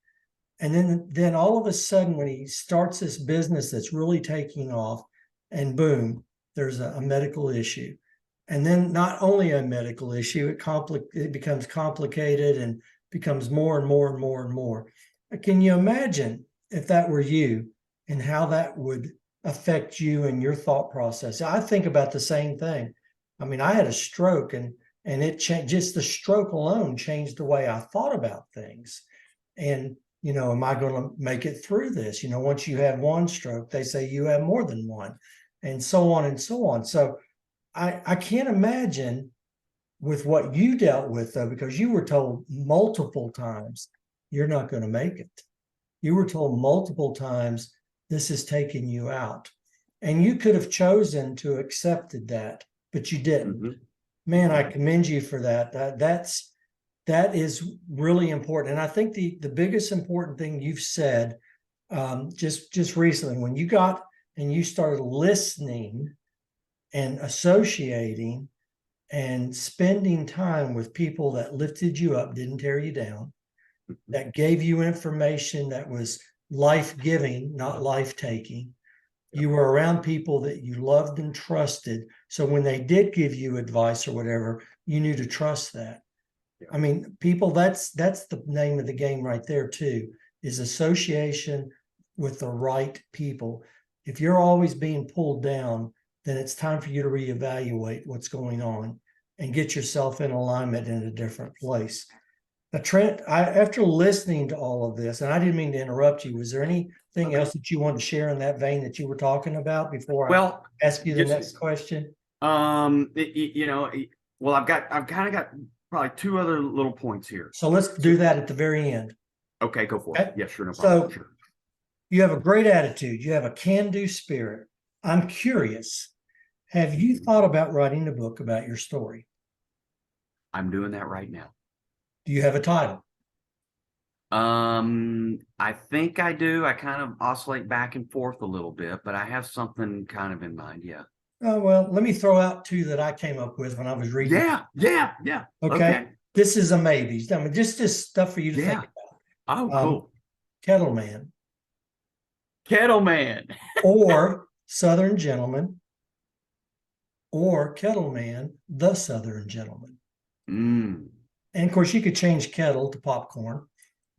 And then all of a sudden, when he starts this business that's really taking off, and boom, there's a medical issue. And then not only a medical issue, it becomes complicated and becomes more and more and more and more. Can you imagine if that were you and how that would affect you and your thought process? I think about the same thing. I had a stroke and it changed. Just the stroke alone changed the way I thought about things. And, am I going to make it through this? Once you have one stroke, they say you have more than one, and so on and so on. So I can't imagine with what you dealt with, though, because you were told multiple times, you're not going to make it. You were told multiple times, this is taking you out. And you could have chosen to accepted that, but you didn't. Mm-hmm. Man, I commend you for that. That is really important. And I think the biggest important thing you've said just recently, when you got and you started listening and associating and spending time with people that lifted you up, didn't tear you down, that gave you information that was life-giving, not life-taking. You were around people that you loved and trusted. So when they did give you advice or whatever, you knew to trust that. People, that's the name of the game right there too, is association with the right people. If you're always being pulled down, then it's time for you to reevaluate what's going on and get yourself in alignment in a different place. Now, Trent, after listening to all of this, and I didn't mean to interrupt you, was there anything else that you wanted to share in that vein that you were talking about before I ask you the next question? I've kind of got probably 2 other little points here. So let's do that at the very end. Okay, go for it. Yeah, sure, no problem. So you have a great attitude. You have a can-do spirit. I'm curious. Have you thought about writing a book about your story? I'm doing that right now. Do you have a title? I think I do. I kind of oscillate back and forth a little bit, but I have something kind of in mind. Yeah. Oh, well, let me throw out 2 that I came up with when I was reading. Yeah. Okay. This is a maybe. Just stuff for you to think about. Oh, cool. Kettle Man. Or Southern Gentleman. Or Kettle Man, the Southern Gentleman. And of course, you could change kettle to popcorn,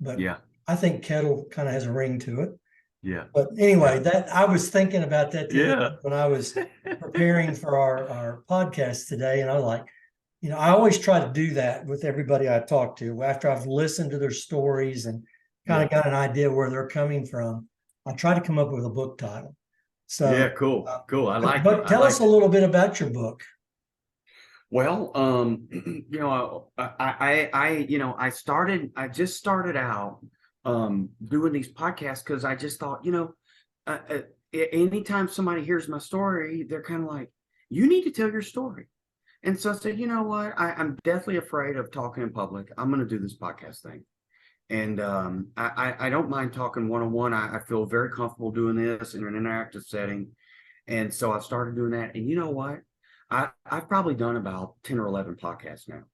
but I think kettle kind of has a ring to it. Yeah. But anyway, that I was thinking about that when I was preparing for our podcast today. And I was like, I always try to do that with everybody I talk to after I've listened to their stories and kind of got an idea where they're coming from. I try to come up with a book title. Yeah, So, cool, cool. I liked it. but I tell us liked a it. little bit about your book. Well, I just started out doing these podcasts because I just thought, anytime somebody hears my story, they're kind of like, you need to tell your story. And so I said, you know what? I'm deathly afraid of talking in public. I'm going to do this podcast thing. And I don't mind talking one-on-one. I feel very comfortable doing this in an interactive setting. And so I started doing that. And you know what? I've probably done about 10 or 11 podcasts now.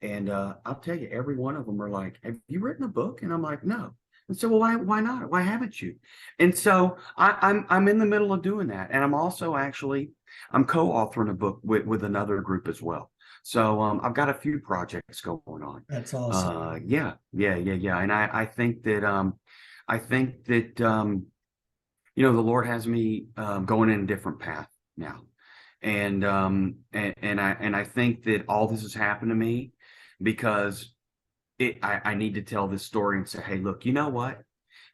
And I'll tell you, every one of them are like, have you written a book? And I'm like, no. And so, well, why not? Why haven't you? And so I'm in the middle of doing that. And I'm also I'm co-authoring a book with another group as well. So I've got a few projects going on. That's awesome. Yeah. And I think that the Lord has me going in a different path now. And I think that all this has happened to me because I need to tell this story and say, hey, look, you know what?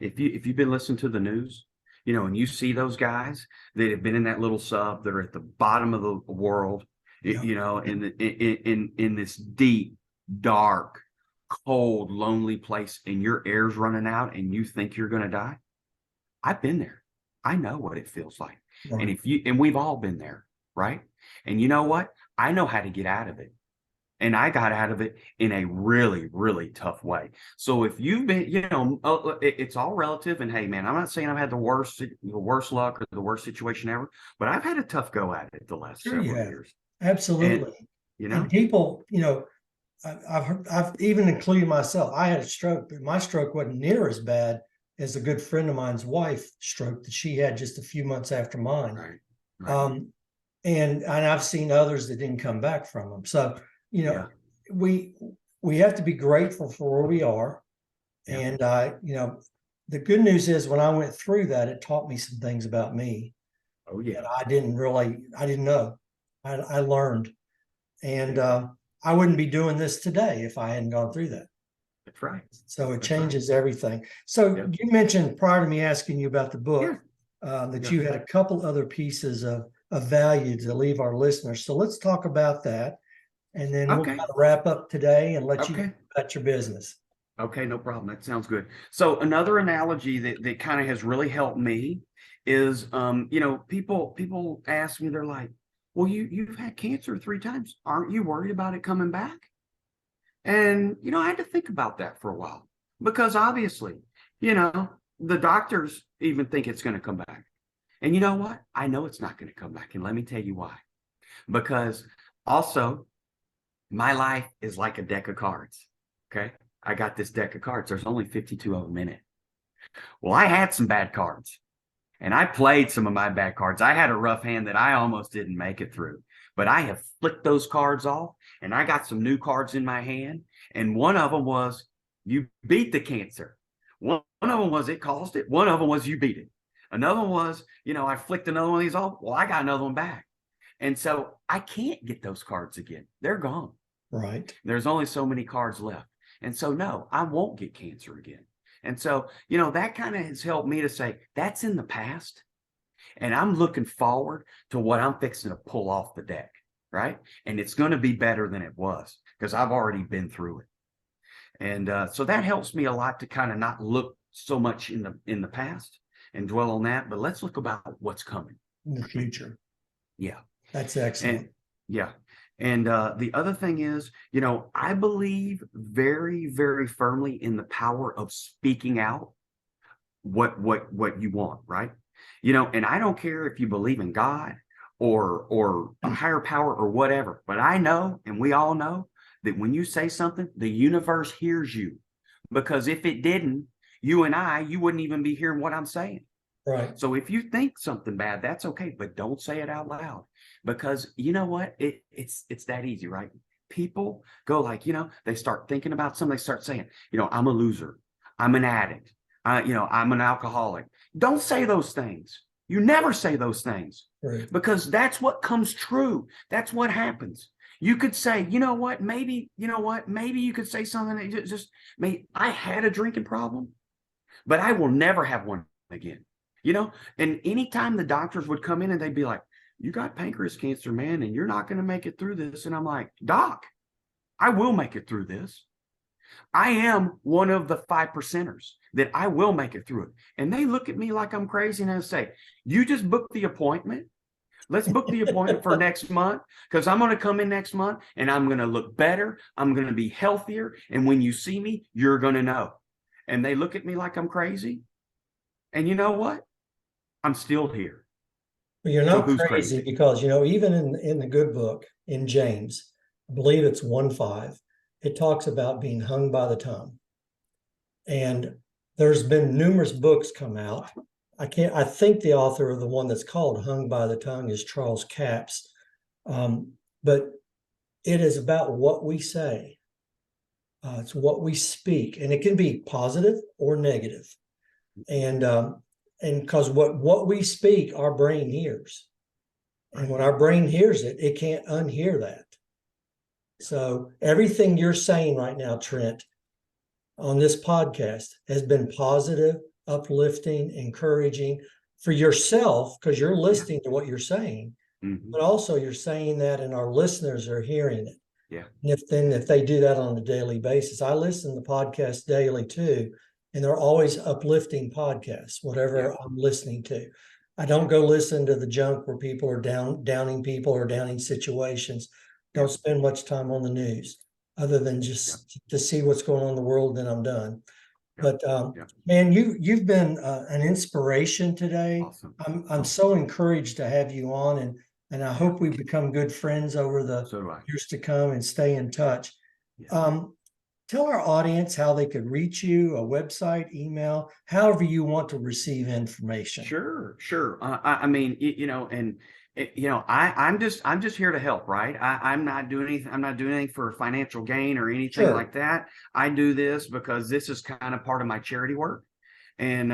If you've been listening to the news, and you see those guys that have been in that little sub that are at the bottom of the world, Yeah. in this deep, dark, cold, lonely place, and your air's running out and you think you're going to die. I've been there. I know what it feels like. Right. And we've all been there, right? And you know what? I know how to get out of it. And I got out of it in a really, really tough way. So if you've been, it's all relative. And hey, man, I'm not saying I've had the worst luck or the worst situation ever, but I've had a tough go at it the last Sure you several have. years. And Absolutely. And people, I've even included myself. I had a stroke, but my stroke wasn't near as bad as a good friend of mine's wife stroke that she had just a few months after mine. Right. And I've seen others that didn't come back from them. So, Yeah. we have to be grateful for where we are. Yeah. And the good news is when I went through that, it taught me some things about me. Oh yeah. That I didn't know. I learned. And I wouldn't be doing this today if I hadn't gone through that. That's right. So it That's changes right. everything. So Yeah. you mentioned prior to me asking you about the book that Yeah. you had a couple other pieces of value to leave our listeners. So let's talk about that. And then we'll Okay. kind of wrap up today and let you Okay. get about your business. Okay, no problem. That sounds good. So another analogy that kind of has really helped me is people ask me, they're like, well, you've had cancer 3 times. Aren't you worried about it coming back? And I had to think about that for a while because obviously, the doctors even think it's going to come back. And you know what? I know it's not going to come back. And let me tell you why. Because also, my life is like a deck of cards. Okay. I got this deck of cards. There's only 52 of them in it. Well, I had some bad cards and I played some of my bad cards. I had a rough hand that I almost didn't make it through, but I have flicked those cards off and I got some new cards in my hand. And one of them was you beat the cancer. One of them was it caused it. One of them was you beat it. Another one was, I flicked another one of these off. Well, I got another one back. And so I can't get those cards again. They're gone. Right. There's only so many cards left. And so, no, I won't get cancer again. And so, that kind of has helped me to say that's in the past. And I'm looking forward to what I'm fixing to pull off the deck. Right. And it's going to be better than it was because I've already been through it. And so that helps me a lot to kind of not look so much in the past and dwell on that. But let's look about what's coming In the future. Yeah. That's excellent. And yeah. And the other thing is, I believe very, very firmly in the power of speaking out what you want, right? And I don't care if you believe in God or a higher power or whatever, but I know, and we all know that when you say something, the universe hears you. Because if it didn't, you wouldn't even be hearing what I'm saying. Right. So if you think something bad, that's okay, but don't say it out loud because you know what? It's that easy, right? People go like, they start thinking about something. They start saying, I'm a loser. I'm an addict. I'm an alcoholic. Don't say those things. You never say those things because that's what comes true. That's what happens. You could say, maybe you could say something that just, I had a drinking problem, but I will never have one again. And anytime the doctors would come in and they'd be like, you got pancreas cancer, man, and you're not going to make it through this. And I'm like, Doc, I will make it through this. I am one of the 5%ers that I will make it through it. And they look at me like I'm crazy and I say, you just book the appointment. Let's book the appointment for next month, because I'm going to come in next month and I'm going to look better. I'm going to be healthier. And when you see me, you're going to know. And they look at me like I'm crazy. And you know what? I'm still here. Well, you're So not who's crazy because, even in the good book in James, I believe it's 1:5, it talks about being hung by the tongue. And there's been numerous books come out. I think the author of the one that's called Hung by the Tongue is Charles Capps. But it is about what we say. It's what we speak, and it can be positive or negative. And because what we speak, our brain hears. And when our brain hears it, it can't unhear that. So everything you're saying right now, Trent, on this podcast has been positive, uplifting, encouraging for yourself, because you're listening to what you're saying, but also you're saying that and our listeners are hearing it. Yeah. And if they do that on a daily basis, I listen to podcasts daily too, and they're always uplifting podcasts, whatever I'm listening to. I don't go listen to the junk where people are downing people or downing situations. Don't spend much time on the news other than just to see what's going on in the world, then I'm done. But man, you've been an inspiration today. Awesome. I'm so encouraged to have you on, and I hope we become good friends over the years to come and stay in touch. Tell our audience how they could reach you, a website, email, however you want to receive information. Sure. I mean, I'm just here to help, right? I'm not doing anything. I'm not doing anything for financial gain or anything like that. I do this because this is kind of part of my charity work. And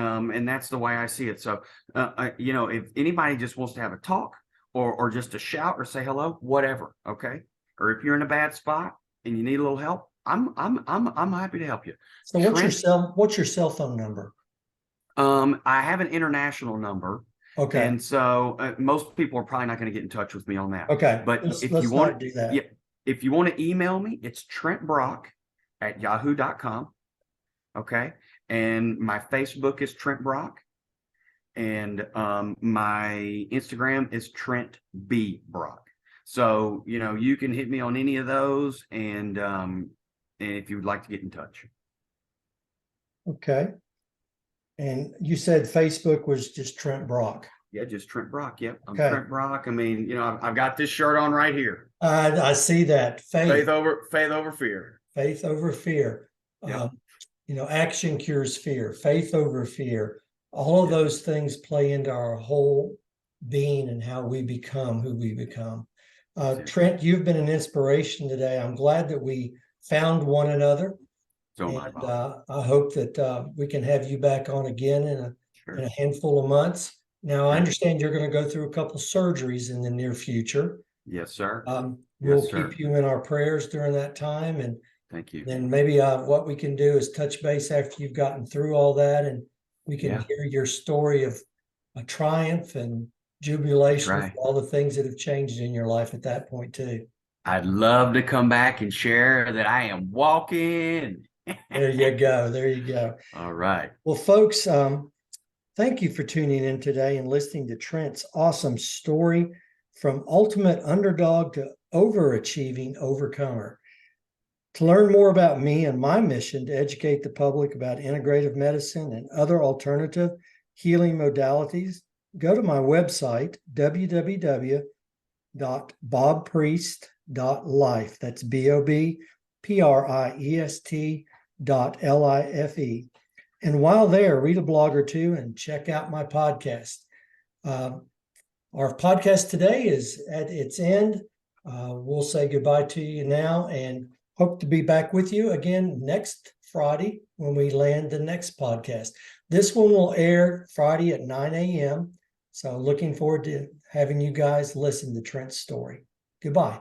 that's the way I see it. So, if anybody just wants to have a talk or just to shout or say hello, whatever. Okay. Or if you're in a bad spot and you need a little help, I'm happy to help you. So what's your cell phone number? I have an international number. Okay. And so most people are probably not going to get in touch with me on that. Okay. But if you want to do that, if you want to email me, it's trentbrock@yahoo.com. Okay. And my Facebook is Trent Brock. And my Instagram is Trent B Brock. So, you can hit me on any of those. And if you would like to get in touch. Okay. And you said Facebook was just Trent Brock. Yeah, just Trent Brock. Yep. I'm Trent Brock. I mean, I've got this shirt on right here. I see that. Faith over fear. Faith over fear. Yep. Action cures fear. Faith over fear. All of those things play into our whole being and how we become who we become. Trent, you've been an inspiration today. I'm glad that we found one another. So I hope that we can have you back on again in a handful of months. Now, I understand you're going to go through a couple surgeries in the near future. Yes, sir. We'll keep you in our prayers during that time. And thank you. Then maybe what we can do is touch base after you've gotten through all that, and we can hear your story of a triumph and jubilation for all the things that have changed in your life at that point too. I'd love to come back and share that I am walking. There you go. All right. Well, folks, thank you for tuning in today and listening to Trent's awesome story from ultimate underdog to overachieving overcomer. To learn more about me and my mission to educate the public about integrative medicine and other alternative healing modalities, go to my website, www.bobpriest.life. That's BOBPRIEST.LIFE. And while there, read a blog or two and check out my podcast. Our podcast today is at its end. We'll say goodbye to you now and hope to be back with you again next Friday when we land the next podcast. This one will air Friday at 9 a.m. So looking forward to having you guys listen to Trent's story. Goodbye.